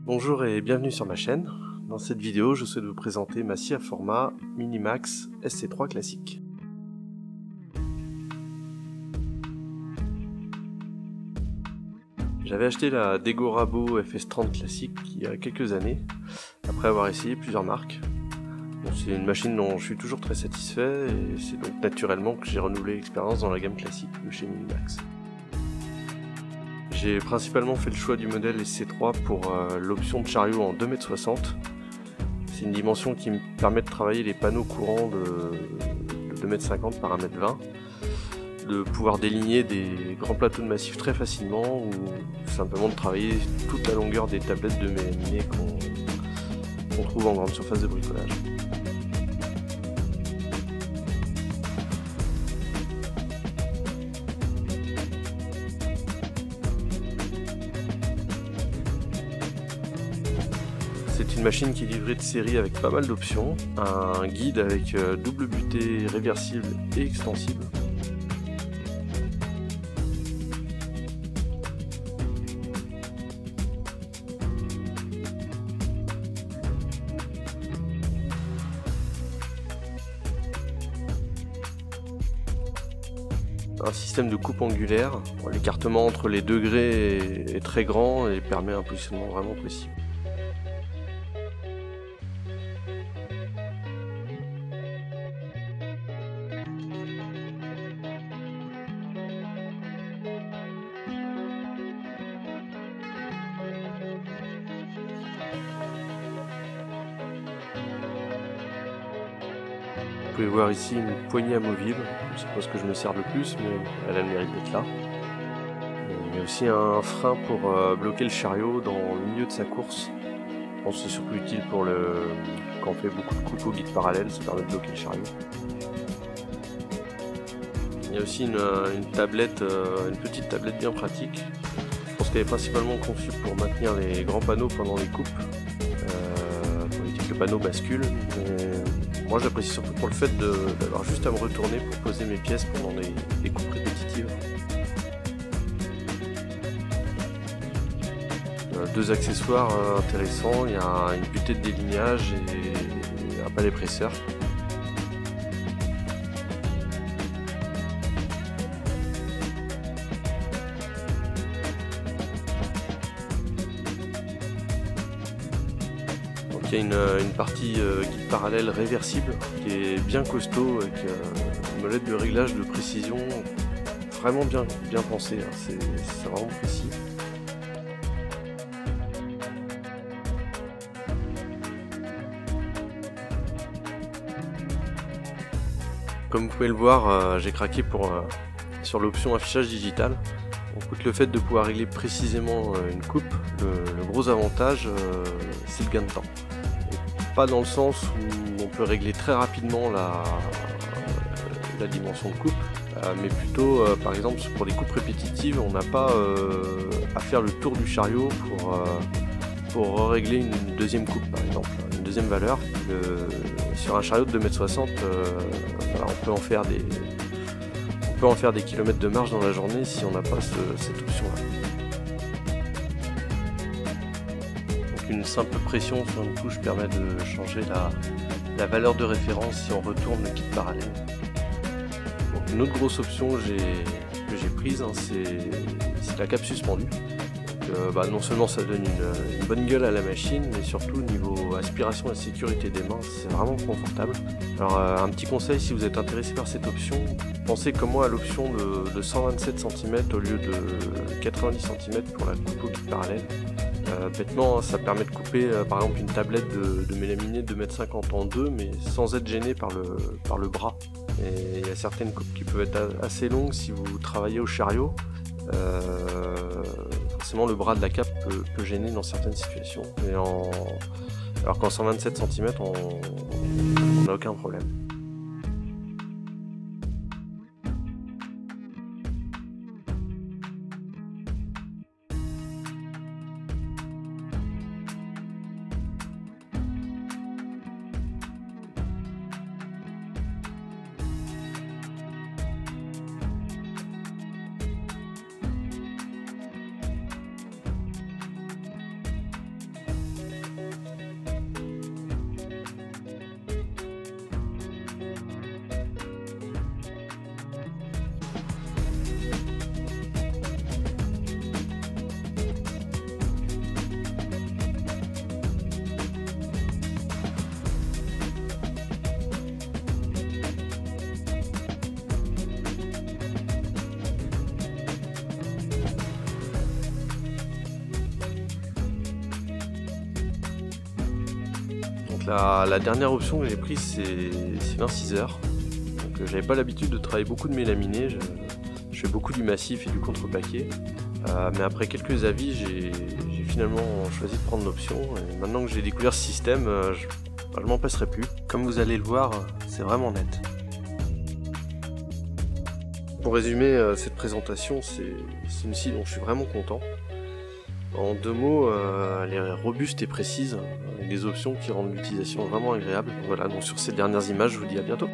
Bonjour et bienvenue sur ma chaîne. Dans cette vidéo, je souhaite vous présenter ma scie à format Minimax SC3 classique. J'avais acheté la Dego Rabo FS30 classique il y a quelques années, après avoir essayé plusieurs marques. Bon, c'est une machine dont je suis toujours très satisfait et c'est donc naturellement que j'ai renouvelé l'expérience dans la gamme classique de chez Minimax. J'ai principalement fait le choix du modèle SC3 pour l'option de chariot en 2,60 m. C'est une dimension qui me permet de travailler les panneaux courants de 2,50 m par 1,20 m, de pouvoir déligner des grands plateaux de massif très facilement ou simplement de travailler toute la longueur des tablettes de mélaminé qu'on trouve en grande surface de bricolage. C'est une machine qui est livrée de série avec pas mal d'options, un guide avec double butée réversible et extensible, un système de coupe angulaire. L'écartement entre les degrés est très grand et permet un positionnement vraiment précis. Vous pouvez voir ici une poignée amovible, je suppose que je me sers le plus, mais elle a le mérite d'être là. Il y a aussi un frein pour bloquer le chariot dans le milieu de sa course. Je pense que c'est surtout utile pour quand on fait beaucoup de coupes au guide parallèle, ça permet de bloquer le chariot. Il y a aussi une tablette, une petite tablette bien pratique. Je pense qu'elle est principalement conçue pour maintenir les grands panneaux pendant les coupes, pour éviter que le panneau bascule. Moi je l'apprécie surtout pour le fait d'avoir juste à me retourner pour poser mes pièces pendant les coupes répétitives. Deux accessoires intéressants, il y a une butée de délignage et un palais presseur. Il y a une partie guide parallèle réversible qui est bien costaud avec une molette de réglage de précision vraiment bien pensée, hein. C'est vraiment précis. Comme vous pouvez le voir, j'ai craqué sur l'option affichage digital. Donc, le fait de pouvoir régler précisément une coupe, le gros avantage c'est le gain de temps. Pas dans le sens où on peut régler très rapidement la dimension de coupe, mais plutôt par exemple pour des coupes répétitives, on n'a pas à faire le tour du chariot pour régler une deuxième coupe par exemple, une deuxième valeur. Sur un chariot de 2,60 m, voilà, on peut en faire des kilomètres de marche dans la journée si on n'a pas cette option là. Une simple pression sur une touche permet de changer la valeur de référence si on retourne le guide parallèle. Donc, une autre grosse option que j'ai prise, hein, c'est la cape suspendue. Donc, non seulement ça donne une bonne gueule à la machine, mais surtout au niveau aspiration et sécurité des mains, c'est vraiment confortable. Alors un petit conseil, si vous êtes intéressé par cette option, pensez comme moi à l'option de 127 cm au lieu de 90 cm pour la coupe au guide parallèle. Bêtement, ça permet de couper par exemple une tablette de mélaminé de 2,50 m en deux, mais sans être gêné par le bras. Et il y a certaines coupes qui peuvent être assez longues si vous travaillez au chariot. Forcément, le bras de la cape peut gêner dans certaines situations. Alors qu'en 127 cm, on n'a aucun problème. la dernière option que j'ai prise, c'est l'inciseur. Donc j'avais pas l'habitude de travailler beaucoup de mélaminés, je fais beaucoup du massif et du contreplaqué. Mais après quelques avis, j'ai finalement choisi de prendre l'option. Et maintenant que j'ai découvert ce système, je m'en passerai plus. Comme vous allez le voir, c'est vraiment net. Pour résumer cette présentation, c'est une scie dont je suis vraiment content. En 2 mots, elle est robuste et précise, avec des options qui rendent l'utilisation vraiment agréable. Voilà, donc sur ces dernières images, je vous dis à bientôt.